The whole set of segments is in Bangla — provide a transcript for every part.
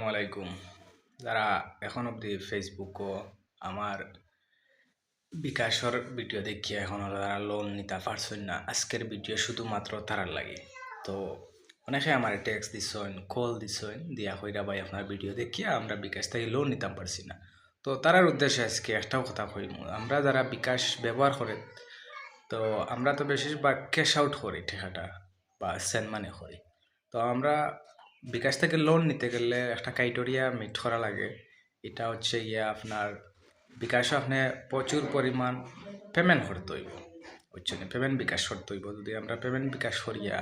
আসসালামাইকুম। যারা এখন অবধি ফেসবুক ও আমার বিকাশর ভিডিও দেখিয়ে এখন যারা লোন নিতে পারছেন না, আজকের ভিডিও শুধুমাত্র তারার লাগে। তো অনেকে আমার টেক্সট দিচ্ছেন, কল দিচ্ছেন, দিয়া কইরা ভাই আপনার ভিডিও দেখিয়ে আমরা বিকাশ থেকে লোন নিতে পারছি না। তো তারার উদ্দেশ্যে আজকে একটাও কথা কইম, আমরা যারা বিকাশ ব্যবহার করে, তো আমরা তো বেশিরভাগ ক্যাশ আউট করি টাকাটা বা সেন্ড মানি করি। তো আমরা বিকাশ থেকে লোন নিতে গেলে একটা ক্রাইটেরিয়া মিট করা লাগে। এটা হচ্ছে ইয়ে আপনার বিকাশে আপনি প্রচুর পরিমাণ পেমেন্ট করতে হইব, বুঝছেন? পেমেন্ট বিকাশ করতে হইব। যদি আমরা পেমেন্ট বিকাশ করিয়া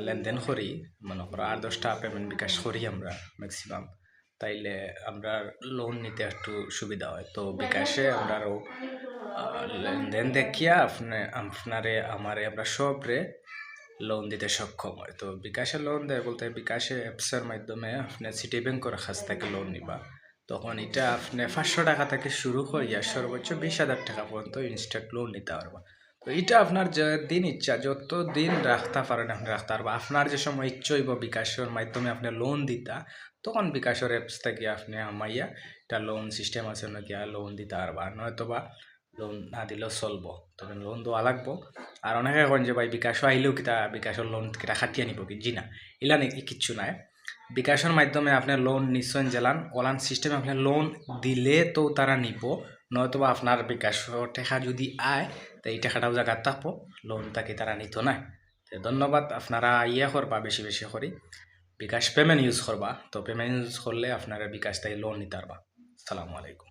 লেনদেন করি, মনে করো 8-10টা পেমেন্ট বিকাশ করি আমরা ম্যাক্সিমাম, তাইলে আমরা লোন নিতে একটু সুবিধা হয়। তো বিকাশে আমরা আরও লেনদেন দেখিয়া আপনারে আমারে আমরা সবরে লোন দিতে সক্ষম হয়। তো বিকাশে লোন দেয় বলতে বিকাশে অ্যাপসের মাধ্যমে আপনি সিটি ব্যাংকের কাছ থেকে লোন নিবা, তখন এটা আপনি 500 টাকা থেকে শুরু করিয়া সর্বোচ্চ 20,000 টাকা পর্যন্ত ইনস্ট্যান্ট লোন নিতে পারবা। তো এটা আপনার যে দিন ইচ্ছা, যত দিন রাখতে পারেন আপনি রাখতে পারবা। আপনার যে সময় ইচ্ছা হইব বিকাশের মাধ্যমে আপনি লোন দিতা, তখন বিকাশের অ্যাপস থেকে আপনি আমাইয়া এটা লোন সিস্টেম আছে নাকি লোন দিতে পারবা। নয়তোবা লোন না দিলেও চলবো, তবে লোন দেওয়া লাগবো। আর অনেকে কন যে ভাই বিকাশও আইলেও কিতা বিকাশের লোন কিতা খাটিয়ে নিব কি? জি না, ইলা কিচ্ছু নাই। বিকাশের মাধ্যমে আপনি লোন নিশ্চয় জেলান অলান সিস্টেমে আপনি লোন দিলে তো তারা নিব, নয়তোবা আপনার বিকাশ টাকা যদি আয় তো এই টাকাটাও জায়গা থাকবো, লোন তাকে তারা নিত না। ধন্যবাদ। আপনারা ইয়ে করবা বেশি বেশি করি বিকাশ পেমেন্ট ইউজ করবা। তো পেমেন্ট ইউজ করলে আপনারা বিকাশ থেকে লোন নিতে পারবা। আসসালামু আলাইকুম।